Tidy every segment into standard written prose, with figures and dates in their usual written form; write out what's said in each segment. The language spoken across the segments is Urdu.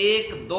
1-2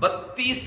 32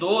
2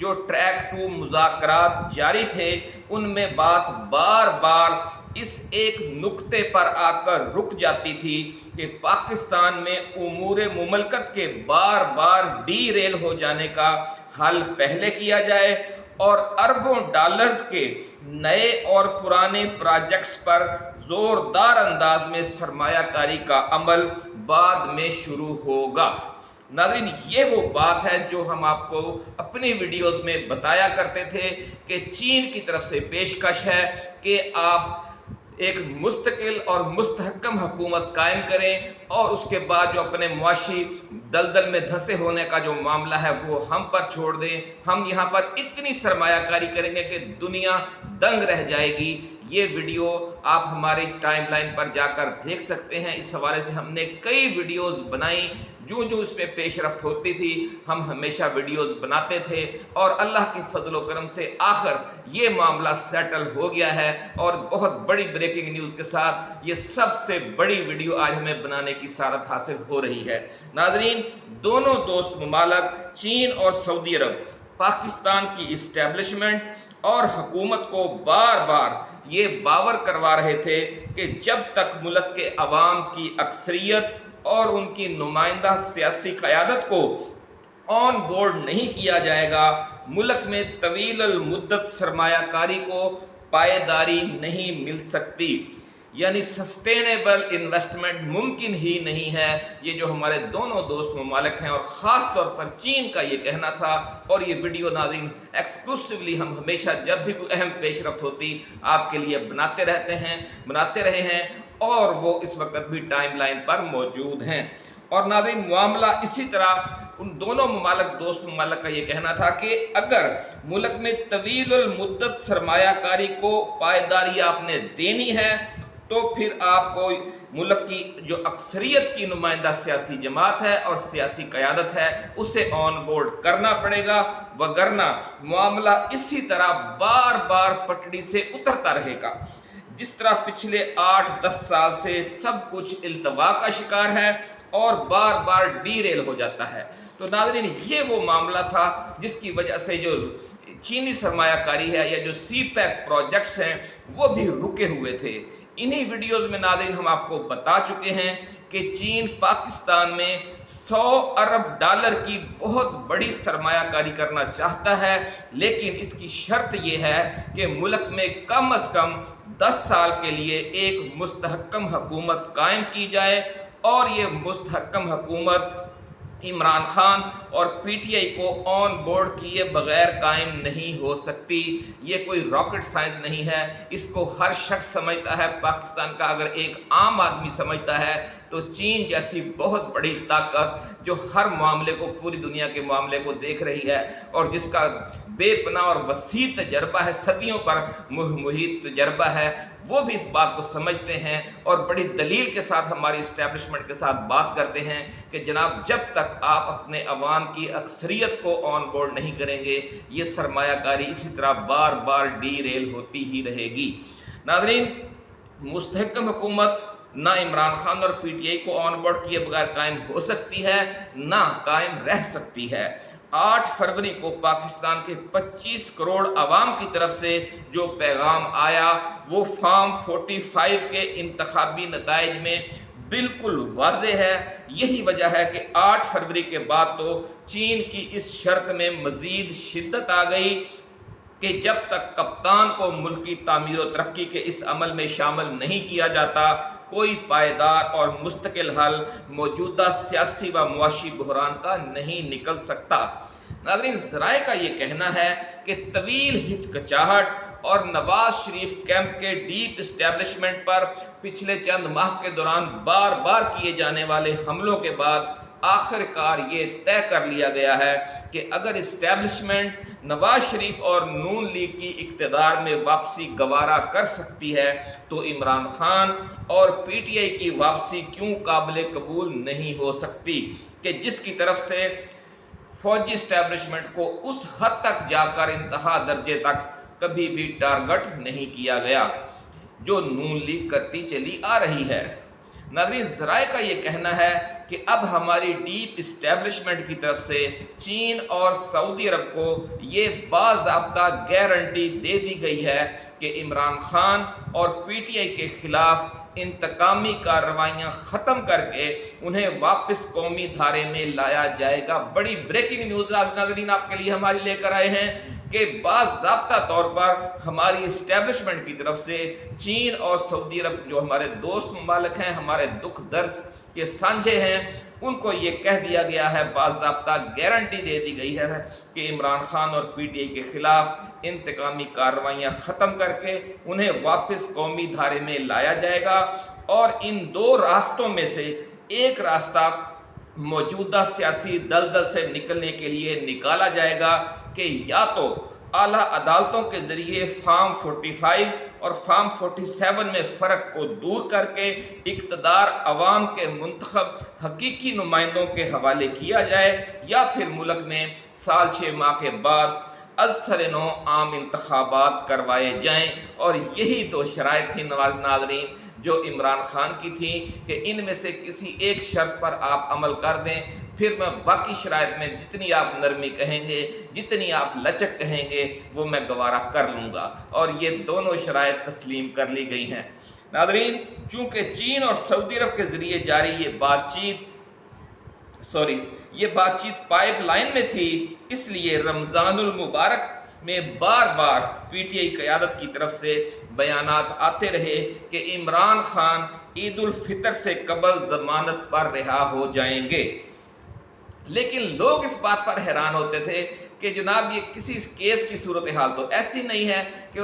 جو ٹریک 2 مذاکرات جاری تھے ان میں بات بار بار اس ایک نقطے پر آ کر رک جاتی تھی کہ پاکستان میں امور مملکت کے بار بار ڈی ریل ہو جانے کا حل پہلے کیا جائے اور اربوں ڈالرز کے نئے اور پرانے پروجیکٹس پر زوردار انداز میں سرمایہ کاری کا عمل بعد میں شروع ہوگا۔ ناظرین، یہ وہ بات ہے جو ہم آپ کو اپنی ویڈیوز میں بتایا کرتے تھے کہ چین کی طرف سے پیشکش ہے کہ آپ ایک مستقل اور مستحکم حکومت قائم کریں اور اس کے بعد جو اپنے معاشی دلدل میں دھنسے ہونے کا جو معاملہ ہے وہ ہم پر چھوڑ دیں، ہم یہاں پر اتنی سرمایہ کاری کریں گے کہ دنیا دنگ رہ جائے گی۔ یہ ویڈیو آپ ہماری ٹائم لائن پر جا کر دیکھ سکتے ہیں۔ اس حوالے سے ہم نے کئی ویڈیوز بنائی، جو اس میں پیش رفت ہوتی تھی ہم ہمیشہ ویڈیوز بناتے تھے، اور اللہ کے فضل و کرم سے آخر یہ معاملہ سیٹل ہو گیا ہے اور بہت بڑی بریکنگ نیوز کے ساتھ یہ سب سے بڑی ویڈیو آج ہمیں بنانے کی سعادت حاصل ہو رہی ہے۔ ناظرین، دونوں دوست ممالک چین اور سعودی عرب پاکستان کی اسٹیبلشمنٹ اور حکومت کو بار بار یہ باور کروا رہے تھے کہ جب تک ملک کے عوام کی اکثریت اور ان کی نمائندہ سیاسی قیادت کو آن بورڈ نہیں کیا جائے گا، ملک میں طویل المدت سرمایہ کاری کو پائیداری نہیں مل سکتی، یعنی سسٹینیبل انویسٹمنٹ ممکن ہی نہیں ہے۔ یہ جو ہمارے دونوں دوست ممالک ہیں اور خاص طور پر چین کا یہ کہنا تھا، اور یہ ویڈیو ناظرین ایکسکلوسیولی ہم ہمیشہ جب بھی کوئی اہم پیش رفت ہوتی آپ کے لیے بناتے رہے ہیں، اور وہ اس وقت بھی ٹائم لائن پر موجود ہیں۔ اور ناظرین، معاملہ اسی طرح ان دونوں دوست ممالک کا یہ کہنا تھا کہ اگر ملک میں طویل المدت سرمایہ کاری کو پائیداری آپ نے دینی ہے تو پھر آپ کو ملک کی جو اکثریت کی نمائندہ سیاسی جماعت ہے اور سیاسی قیادت ہے اسے آن بورڈ کرنا پڑے گا، وگرنہ معاملہ اسی طرح بار بار پٹڑی سے اترتا رہے گا۔ جس طرح پچھلے 8-10 سال سے سب کچھ التوا کا شکار ہے اور بار بار ڈی ریل ہو جاتا ہے۔ تو ناظرین، یہ وہ معاملہ تھا جس کی وجہ سے جو چینی سرمایہ کاری ہے یا جو سی پیک پروجیکٹس ہیں وہ بھی رکے ہوئے تھے۔ انہی ویڈیوز میں ناظرین ہم آپ کو بتا چکے ہیں کہ چین پاکستان میں 100 ارب ڈالر کی بہت بڑی سرمایہ کاری کرنا چاہتا ہے، لیکن اس کی شرط یہ ہے کہ ملک میں کم از کم 10 سال کے لیے ایک مستحکم حکومت قائم کی جائے، اور یہ مستحکم حکومت عمران خان اور پی ٹی آئی کو آن بورڈ کیے بغیر قائم نہیں ہو سکتی۔ یہ کوئی راکٹ سائنس نہیں ہے، اس کو ہر شخص سمجھتا ہے۔ پاکستان کا اگر ایک عام آدمی سمجھتا ہے تو چین جیسی بہت بڑی طاقت جو ہر معاملے کو، پوری دنیا کے معاملے کو دیکھ رہی ہے اور جس کا بے پناہ اور وسیع تجربہ ہے، صدیوں پر محیط تجربہ ہے، وہ بھی اس بات کو سمجھتے ہیں اور بڑی دلیل کے ساتھ ہماری اسٹیبلشمنٹ کے ساتھ بات کرتے ہیں کہ جناب جب تک آپ اپنے عوام کی اکثریت کو آن بورڈ نہیں کریں گے یہ سرمایہ کاری اسی طرح بار بار ڈی ریل ہوتی ہی رہے گی۔ ناظرین، مستحکم حکومت نہ عمران خان اور پی ٹی آئی کو آن بورڈ کیے بغیر قائم ہو سکتی ہے، نہ قائم رہ سکتی ہے۔ 8 فروری کو پاکستان کے 25 کروڑ عوام کی طرف سے جو پیغام آیا وہ فارم 45 کے انتخابی نتائج میں بالکل واضح ہے۔ یہی وجہ ہے کہ 8 فروری کے بعد تو چین کی اس شرط میں مزید شدت آ گئی کہ جب تک کپتان کو ملکی تعمیر و ترقی کے اس عمل میں شامل نہیں کیا جاتا کوئی پائیدار اور مستقل حل موجودہ سیاسی و معاشی بحران کا نہیں نکل سکتا۔ ناظرین، ذرائع کا یہ کہنا ہے کہ طویل ہچکچاہٹ اور نواز شریف کیمپ کے ڈیپ اسٹیبلشمنٹ پر پچھلے چند ماہ کے دوران بار بار کیے جانے والے حملوں کے بعد آخر کار یہ طے کر لیا گیا ہے کہ اگر اسٹیبلشمنٹ نواز شریف اور نون لیگ کی اقتدار میں واپسی گوارا کر سکتی ہے تو عمران خان اور پی ٹی آئی کی واپسی کیوں قابل قبول نہیں ہو سکتی کہ جس کی طرف سے فوجی اسٹیبلشمنٹ کو اس حد تک جا کر انتہا درجے تک کبھی بھی ٹارگٹ نہیں کیا گیا جو نون لیگ کرتی چلی آ رہی ہے۔ ناظرین ذرائع کا یہ کہنا ہے کہ اب ہماری ڈیپ اسٹیبلشمنٹ کی طرف سے چین اور سعودی عرب کو یہ باضابطہ گارنٹی دے دی گئی ہے کہ عمران خان اور پی ٹی آئی کے خلاف انتقامی کارروائیاں ختم کر کے انہیں واپس قومی دھارے میں لایا جائے گا۔ بڑی بریکنگ نیوز ناظرین آپ کے لیے ہمارے لے کر آئے ہیں کہ باضابطہ طور پر ہماری اسٹیبلشمنٹ کی طرف سے چین اور سعودی عرب جو ہمارے دوست ممالک ہیں، ہمارے دکھ درد کے سانجھے ہیں، ان کو یہ کہہ دیا گیا ہے، باضابطہ گارنٹی دے دی گئی ہے کہ عمران خان اور پی ٹی آئی کے خلاف انتقامی کارروائیاں ختم کر کے انہیں واپس قومی دھارے میں لایا جائے گا، اور ان دو راستوں میں سے ایک راستہ موجودہ سیاسی دلدل سے نکلنے کے لیے نکالا جائے گا کہ یا تو اعلیٰ عدالتوں کے ذریعے فارم 45 اور فارم 47 میں فرق کو دور کر کے اقتدار عوام کے منتخب حقیقی نمائندوں کے حوالے کیا جائے، یا پھر ملک میں سال 6 ماہ کے بعد از سر نو عام انتخابات کروائے جائیں۔ اور یہی دو شرائط تھیں ناظرین جو عمران خان کی تھی کہ ان میں سے کسی ایک شرط پر آپ عمل کر دیں، پھر میں باقی شرائط میں جتنی آپ نرمی کہیں گے، جتنی آپ لچک کہیں گے، وہ میں گوارا کر لوں گا، اور یہ دونوں شرائط تسلیم کر لی گئی ہیں۔ ناظرین چونکہ چین اور سعودی عرب کے ذریعے جاری یہ بات چیت پائپ لائن میں تھی، اس لیے رمضان المبارک میں بار بار پی ٹی آئی قیادت کی طرف سے بیانات آتے رہے کہ عمران خان عید الفطر سے قبل ضمانت پر رہا ہو جائیں گے، لیکن لوگ اس بات پر حیران ہوتے تھے کہ جناب یہ کسی کیس کی صورتحال تو ایسی نہیں ہے کہ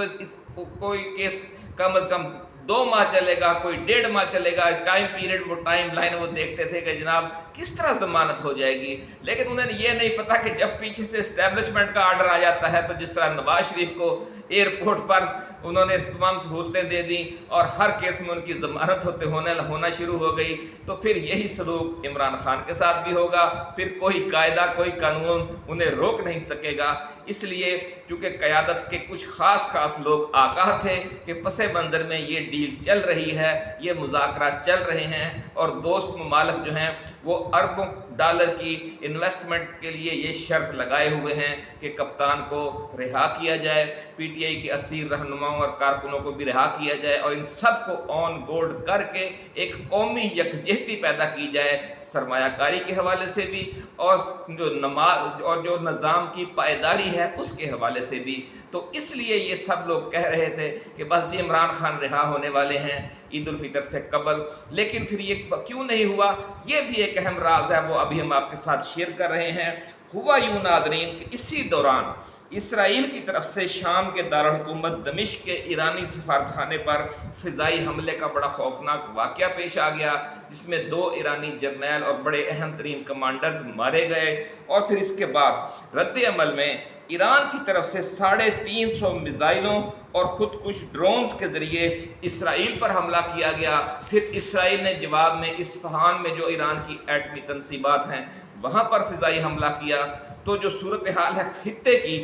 کوئی کیس کم از کم 2 ماہ چلے گا، کوئی 1.5 ماہ چلے گا، ٹائم پیریڈ وہ ٹائم لائن وہ دیکھتے تھے کہ جناب کس طرح ضمانت ہو جائے گی۔ لیکن انہیں یہ نہیں پتا کہ جب پیچھے سے اسٹیبلشمنٹ کا آرڈر آ جاتا ہے تو جس طرح نواز شریف کو ایئرپورٹ پر انہوں نے تمام سہولتیں دے دیں اور ہر کیس میں ان کی ضمانت ہونا شروع ہو گئی، تو پھر یہی سلوک عمران خان کے ساتھ بھی ہوگا، پھر کوئی قاعدہ کوئی قانون انہیں روک نہیں سکے گا۔ اس لیے چونکہ قیادت کے کچھ خاص لوگ آگاہ تھے کہ پس منظر میں یہ ڈیل چل رہی ہے، یہ مذاکرات چل رہے ہیں، اور دوست ممالک جو ہیں وہ اربوں ڈالر کی انویسٹمنٹ کے لیے یہ شرط لگائے ہوئے ہیں کہ کپتان کو رہا کیا جائے، پی ٹی آئی کے اسیر رہنماؤں اور کارکنوں کو بھی رہا کیا جائے، اور ان سب کو آن بورڈ کر کے ایک قومی یکجہتی پیدا کی جائے، سرمایہ کاری کے حوالے سے بھی اور جو نظام کی پائیداری ہے اس کے حوالے سے بھی۔ تو اس لیے یہ سب لوگ کہہ رہے تھے کہ بس یہ عمران خان رہا ہونے والے ہیں عید الفطر سے قبل، لیکن پھر یہ کیوں نہیں ہوا، یہ بھی ایک اہم راز ہے، وہ ابھی ہم آپ کے ساتھ شیئر کر رہے ہیں۔ ہوا یوں ناظرین کہ اسی دوران اسرائیل کی طرف سے شام کے دارالحکومت دمشق کے ایرانی سفارتخانے پر فضائی حملے کا بڑا خوفناک واقعہ پیش آ گیا، جس میں 2 ایرانی جرنیل اور بڑے اہم ترین کمانڈرز مارے گئے، اور پھر اس کے بعد رد عمل میں ایران کی طرف سے 350 میزائلوں اور خودکش ڈرونز کے ذریعے اسرائیل پر حملہ کیا گیا۔ پھر اسرائیل نے جواب میں اصفہان میں جو ایران کی ایٹمی تنصیبات ہیں وہاں پر فضائی حملہ کیا۔ تو جو صورتحال ہے خطے کی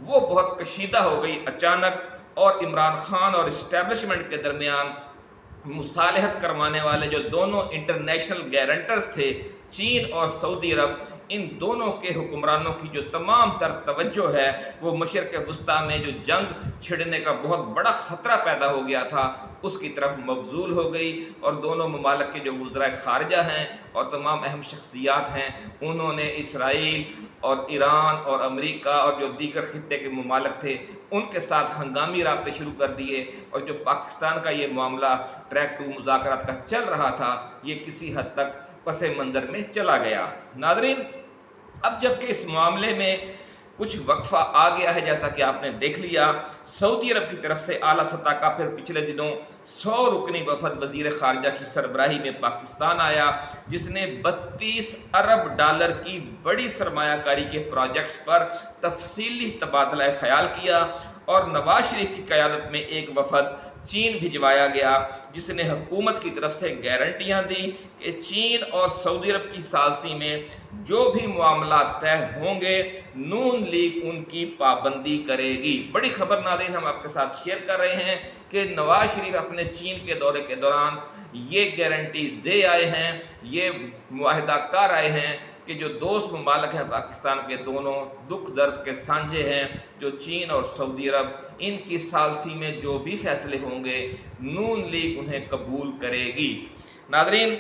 وہ بہت کشیدہ ہو گئی اچانک، اور عمران خان اور اسٹیبلشمنٹ کے درمیان مصالحت کروانے والے جو دونوں انٹرنیشنل گارنٹرز تھے، چین اور سعودی عرب، ان دونوں کے حکمرانوں کی جو تمام تر توجہ ہے وہ مشرق وسطیٰ میں جو جنگ چھڑنے کا بہت بڑا خطرہ پیدا ہو گیا تھا اس کی طرف مبذول ہو گئی، اور دونوں ممالک کے جو وزرائے خارجہ ہیں اور تمام اہم شخصیات ہیں انہوں نے اسرائیل اور ایران اور امریکہ اور جو دیگر خطے کے ممالک تھے ان کے ساتھ ہنگامی رابطے شروع کر دیے، اور جو پاکستان کا یہ معاملہ ٹریک 2 مذاکرات کا چل رہا تھا یہ کسی حد تک پس منظر میں چلا گیا۔ ناظرین اب جبکہ اس معاملے میں کچھ وقفہ آ گیا ہے، جیسا کہ آپ نے دیکھ لیا، سعودی عرب کی طرف سے اعلیٰ سطح کا پھر پچھلے دنوں 100 رکنی وفد وزیر خارجہ کی سربراہی میں پاکستان آیا، جس نے 32 ارب ڈالر کی بڑی سرمایہ کاری کے پروجیکٹس پر تفصیلی تبادلہ خیال کیا، اور نواز شریف کی قیادت میں ایک وفد چین بھجوایا گیا جس نے حکومت کی طرف سے گارنٹیاں دی کہ چین اور سعودی عرب کی ثالثی میں جو بھی معاملات طے ہوں گے نون لیگ ان کی پابندی کرے گی۔ بڑی خبر ناظرین ہم آپ کے ساتھ شیئر کر رہے ہیں کہ نواز شریف اپنے چین کے دورے کے دوران یہ گارنٹی دے آئے ہیں، یہ معاہدہ کر آئے ہیں کہ جو دوست ممالک ہیں پاکستان کے دونوں دکھ درد کے سانجے ہیں، جو چین اور سعودی عرب، ان کی ثالثی میں جو بھی فیصلے ہوں گے نون لیگ انہیں قبول کرے گی۔ ناظرین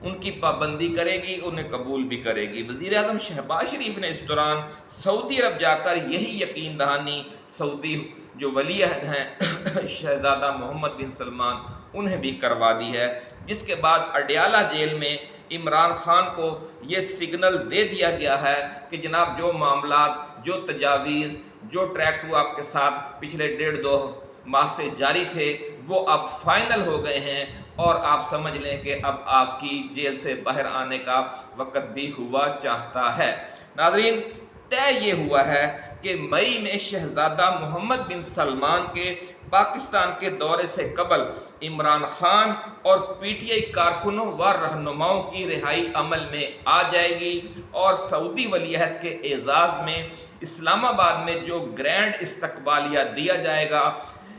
ان کی پابندی کرے گی، انہیں قبول بھی کرے گی۔ وزیر اعظم شہباز شریف نے اس دوران سعودی عرب جا کر یہی یقین دہانی سعودی جو ولی عہد ہیں شہزادہ محمد بن سلمان انہیں بھی کروا دی ہے، جس کے بعد اڈیالہ جیل میں عمران خان کو یہ سگنل دے دیا گیا ہے کہ جناب جو معاملات، جو تجاویز، جو ٹریک ٹو آپ کے ساتھ پچھلے 1.5-2 ماہ سے جاری تھے وہ اب فائنل ہو گئے ہیں، اور آپ سمجھ لیں کہ اب آپ کی جیل سے باہر آنے کا وقت بھی ہوا چاہتا ہے۔ ناظرین طے یہ ہوا ہے کہ مئی میں شہزادہ محمد بن سلمان کے پاکستان کے دورے سے قبل عمران خان اور پی ٹی آئی کارکنوں و رہنماؤں کی رہائی عمل میں آ جائے گی، اور سعودی ولی عہد کے اعزاز میں اسلام آباد میں جو گرینڈ استقبالیہ دیا جائے گا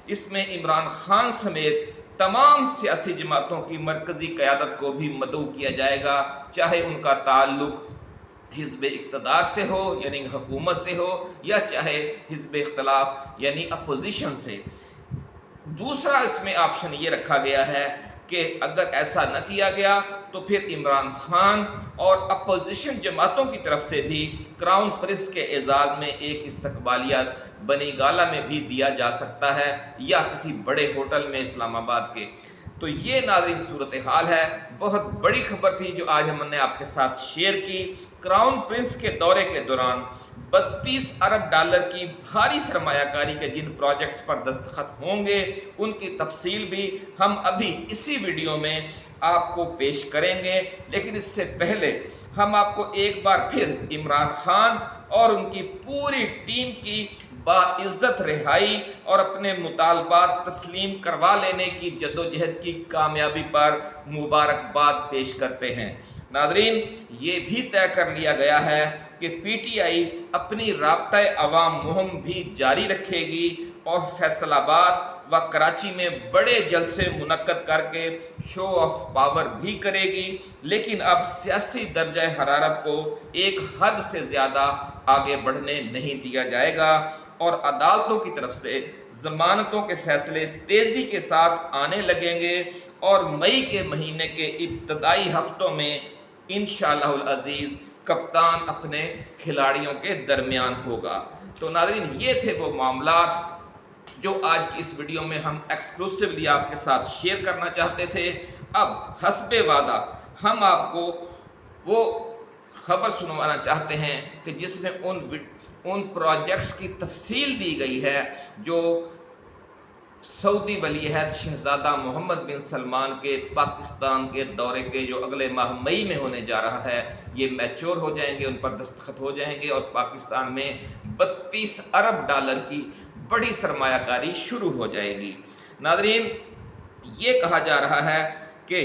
اس میں عمران خان سمیت تمام سیاسی جماعتوں کی مرکزی قیادت کو بھی مدعو کیا جائے گا، چاہے ان کا تعلق حزب اقتدار سے ہو یعنی حکومت سے ہو، یا چاہے حزب اختلاف یعنی اپوزیشن سے۔ دوسرا اس میں آپشن یہ رکھا گیا ہے کہ اگر ایسا نہ کیا گیا تو پھر عمران خان اور اپوزیشن جماعتوں کی طرف سے بھی کراؤن پرنس کے اعزاز میں ایک استقبالیہ بنی گالہ میں بھی دیا جا سکتا ہے، یا کسی بڑے ہوٹل میں اسلام آباد کے۔ تو یہ ناظرین صورتحال ہے، بہت بڑی خبر تھی جو آج ہم نے آپ کے ساتھ شیئر کی۔ کراؤن پرنس کے دورے کے دوران 32 ارب ڈالر کی بھاری سرمایہ کاری کے جن پروجیکٹس پر دستخط ہوں گے ان کی تفصیل بھی ہم ابھی اسی ویڈیو میں آپ کو پیش کریں گے، لیکن اس سے پہلے ہم آپ کو ایک بار پھر عمران خان اور ان کی پوری ٹیم کی باعزت رہائی اور اپنے مطالبات تسلیم کروا لینے کی جدوجہد کی کامیابی پر مبارکباد پیش کرتے ہیں۔ ناظرین یہ بھی طے کر لیا گیا ہے کہ پی ٹی آئی اپنی رابطہ عوام مہم بھی جاری رکھے گی اور فیصل آباد و کراچی میں بڑے جلسے منعقد کر کے شو آف پاور بھی کرے گی، لیکن اب سیاسی درجہ حرارت کو ایک حد سے زیادہ آگے بڑھنے نہیں دیا جائے گا، اور عدالتوں کی طرف سے ضمانتوں کے فیصلے تیزی کے ساتھ آنے لگیں گے، اور مئی کے مہینے کے ابتدائی ہفتوں میں انشاءاللہ العزیز کپتان اپنے کھلاڑیوں کے درمیان ہوگا۔ تو ناظرین یہ تھے وہ معاملات جو آج کی اس ویڈیو میں ہم ایکسکلوسیولی آپ کے ساتھ شیئر کرنا چاہتے تھے۔ اب حسب وعدہ ہم آپ کو وہ خبر سنوانا چاہتے ہیں کہ جس میں ان پروجیکٹس کی تفصیل دی گئی ہے جو سعودی ولی عہد شہزادہ محمد بن سلمان کے پاکستان کے دورے کے جو اگلے ماہ مئی میں ہونے جا رہا ہے یہ میچور ہو جائیں گے، ان پر دستخط ہو جائیں گے، اور پاکستان میں 32 ارب ڈالر کی بڑی سرمایہ کاری شروع ہو جائے گی۔ ناظرین یہ کہا جا رہا ہے کہ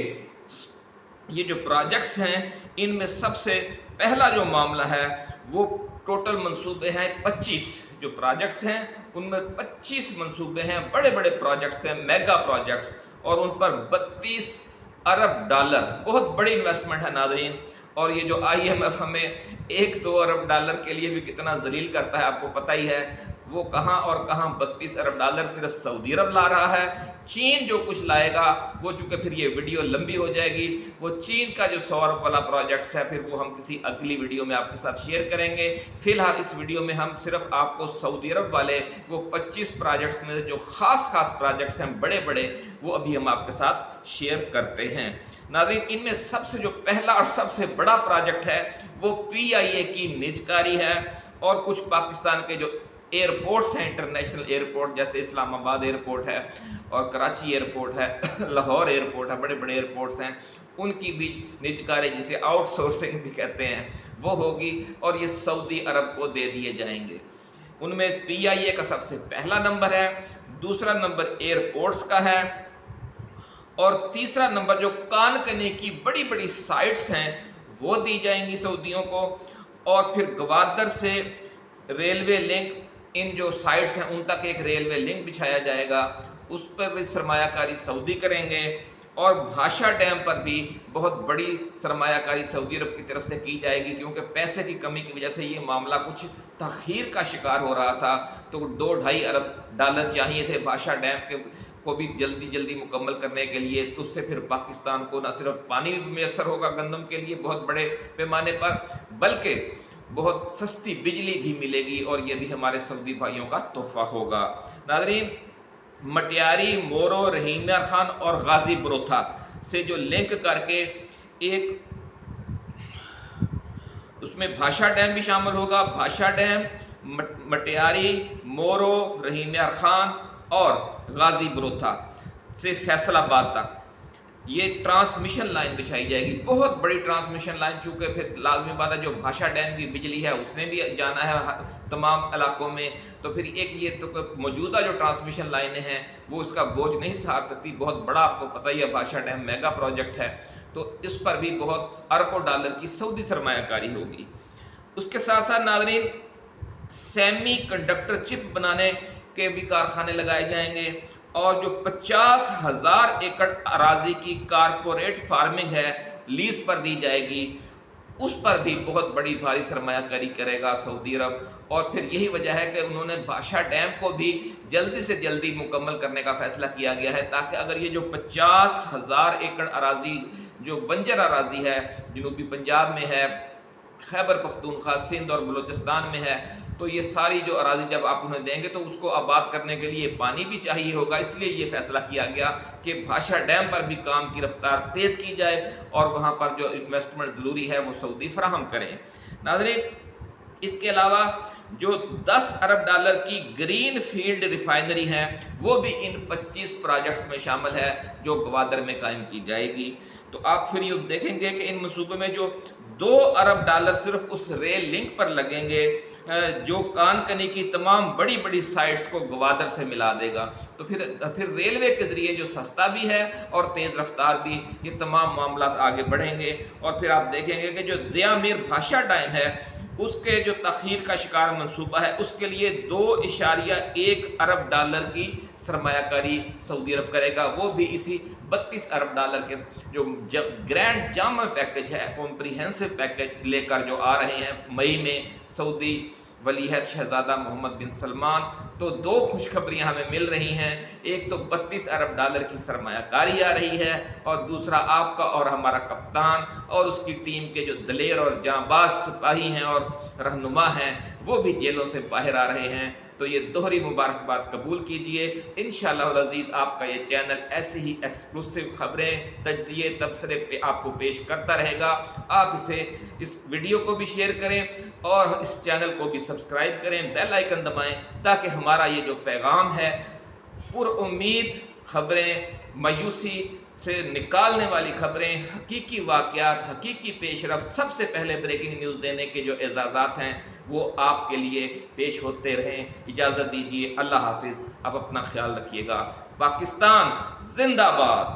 یہ جو پروجیکٹس ہیں ان میں سب سے پہلا جو معاملہ ہے وہ ٹوٹل منصوبے ہیں 25 جو پروجیکٹس ہیں ان میں 25 منصوبے ہیں، بڑے بڑے پروجیکٹس ہیں، میگا پروجیکٹس، اور ان پر 32 ارب ڈالر، بہت بڑی انویسٹمنٹ ہے ناظرین۔ اور یہ جو آئی ایم ایف ہمیں 1-2 ارب ڈالر کے لیے بھی کتنا ذلیل کرتا ہے آپ کو پتہ ہی ہے، وہ کہاں اور کہاں 32 ارب ڈالر صرف سعودی عرب لا رہا ہے۔ چین جو کچھ لائے گا وہ چونکہ پھر یہ ویڈیو لمبی ہو جائے گی، وہ چین کا جو 100 ارب والا پروجیکٹس ہے پھر وہ ہم کسی اگلی ویڈیو میں آپ کے ساتھ شیئر کریں گے۔ فی الحال اس ویڈیو میں ہم صرف آپ کو سعودی عرب والے وہ 25 پروجیکٹس میں جو خاص پروجیکٹس ہیں بڑے بڑے وہ ابھی ہم آپ کے ساتھ شیئر کرتے ہیں۔ ناظرین ان میں سب سے جو پہلا اور سب سے بڑا پروجیکٹ ہے وہ پی آئی اے کی نجکاری ہے، اور کچھ پاکستان کے جو ایئرپورٹس ہیں انٹرنیشنل ایئرپورٹ جیسے اسلام آباد ایئرپورٹ ہے اور کراچی ایئرپورٹ ہے، لاہور ایئرپورٹ ہے، بڑے بڑے ایئرپورٹس ہیں، ان کی بھی نجکاری جسے آؤٹ سورسنگ بھی کہتے ہیں وہ ہوگی، اور یہ سعودی عرب کو دے دیے جائیں گے۔ ان میں PIA کا سب سے پہلا نمبر ہے، دوسرا نمبر ایئرپورٹس کا ہے، اور تیسرا نمبر جو کان کنی کی بڑی بڑی سائٹس ہیں وہ دی جائیں گی سعودیوں کو، اور پھر گوادر سے ریلوے لنک، ان جو سائٹس ہیں ان تک ایک ریلوے لنک بچھایا جائے گا، اس پر بھی سرمایہ کاری سعودی کریں گے، اور بھاشا ڈیم پر بھی بہت بڑی سرمایہ کاری سعودی عرب کی طرف سے کی جائے گی، کیونکہ پیسے کی کمی کی وجہ سے یہ معاملہ کچھ تاخیر کا شکار ہو رہا تھا، تو 2-2.5 ارب ڈالر چاہیے تھے بھاشا ڈیم کو بھی جلدی مکمل کرنے کے لیے، تو اس سے پھر پاکستان کو نہ صرف پانی بھی میسر ہوگا گندم کے لیے بہت بڑے پیمانے پر، بلکہ بہت سستی بجلی بھی ملے گی، اور یہ بھی ہمارے سعودی بھائیوں کا تحفہ ہوگا۔ ناظرین، مٹیاری، مورو، رحیم خان اور غازی بروتھا سے جو لنک کر کے ایک اس میں بھاشا ڈیم بھی شامل ہوگا، بھاشا ڈیم، مٹیاری، مورو، رحیم خان اور غازی بروتھا سے فیصل آباد تک یہ ٹرانسمیشن لائن بچھائی جائے گی، بہت بڑی ٹرانسمیشن لائن، کیونکہ پھر لازمی بات ہے جو بھاشا ڈیم کی بجلی ہے اس نے بھی جانا ہے تمام علاقوں میں، تو پھر ایک یہ تو موجودہ جو ٹرانسمیشن لائنیں ہیں وہ اس کا بوجھ نہیں سہار سکتی، بہت بڑا، آپ کو پتہ ہی ہے بھاشا ڈیم میگا پروجیکٹ ہے، تو اس پر بھی بہت اربوں ڈالر کی سعودی سرمایہ کاری ہوگی۔ اس کے ساتھ ساتھ ناظرین، سیمی کنڈکٹر چپ بنانے کے بھی کارخانے لگائے جائیں گے، اور جو 50,000 ایکڑ اراضی کی کارپوریٹ فارمنگ ہے لیز پر دی جائے گی، اس پر بھی بہت بڑی بھاری سرمایہ کاری کرے گا سعودی عرب، اور پھر یہی وجہ ہے کہ انہوں نے بھاشا ڈیم کو بھی جلدی سے جلدی مکمل کرنے کا فیصلہ کیا گیا ہے، تاکہ اگر یہ جو 50,000 ایکڑ اراضی جو بنجر اراضی ہے جنوبی پنجاب میں ہے، خیبر پختونخوا، سندھ اور بلوچستان میں ہے، تو یہ ساری جو اراضی جب آپ انہیں دیں گے تو اس کو آباد کرنے کے لیے پانی بھی چاہیے ہوگا، اس لیے یہ فیصلہ کیا گیا کہ بھاشا ڈیم پر بھی کام کی رفتار تیز کی جائے، اور وہاں پر جو انویسٹمنٹ ضروری ہے وہ سعودی فراہم کریں۔ ناظرین، اس کے علاوہ جو 10 ارب ڈالر کی گرین فیلڈ ریفائنری ہے وہ بھی ان 25 پروجیکٹس میں شامل ہے جو گوادر میں قائم کی جائے گی۔ تو آپ پھر یہ دیکھیں گے کہ ان منصوبے میں جو 2 ارب ڈالر صرف اس ریل لنک پر لگیں گے جو کان کنی کی تمام بڑی بڑی سائٹس کو گوادر سے ملا دے گا، تو پھر ریلوے کے ذریعے جو سستا بھی ہے اور تیز رفتار بھی، یہ تمام معاملات آگے بڑھیں گے، اور پھر آپ دیکھیں گے کہ جو دیا میر بھاشا ڈیم ہے اس کے جو تاخیر کا شکار منصوبہ ہے اس کے لیے 2.1 ارب ڈالر کی سرمایہ کاری سعودی عرب کرے گا، وہ بھی اسی 32 ارب ڈالر کے جو گرینڈ جامع پیکج ہے، کمپریہنسو پیکج لے کر جو آ رہے ہیں مئی میں سعودی ولی عہد شہزادہ محمد بن سلمان۔ تو 2 خوشخبریاں ہمیں مل رہی ہیں، ایک تو 32 ارب ڈالر کی سرمایہ کاری آ رہی ہے، اور دوسرا آپ کا اور ہمارا کپتان اور اس کی ٹیم کے جو دلیر اور جانباز سپاہی ہیں اور رہنما ہیں وہ بھی جیلوں سے باہر آ رہے ہیں۔ تو یہ دوہری مبارکباد قبول کیجئے، انشاءاللہ العزیز آپ کا یہ چینل ایسی ہی ایکسکلوسیو خبریں، تجزیے، تبصرے پہ آپ کو پیش کرتا رہے گا۔ آپ اس ویڈیو کو بھی شیئر کریں اور اس چینل کو بھی سبسکرائب کریں، بیل آئیکن دبائیں، تاکہ ہمارا یہ جو پیغام ہے پر امید خبریں، مایوسی سے نکالنے والی خبریں، حقیقی واقعات، حقیقی پیش رفت، سب سے پہلے بریکنگ نیوز دینے کے جو اعزازات ہیں وہ آپ کے لیے پیش ہوتے رہیں۔ اجازت دیجیے، اللہ حافظ، آپ اپنا خیال رکھیے گا۔ پاکستان زندہ باد۔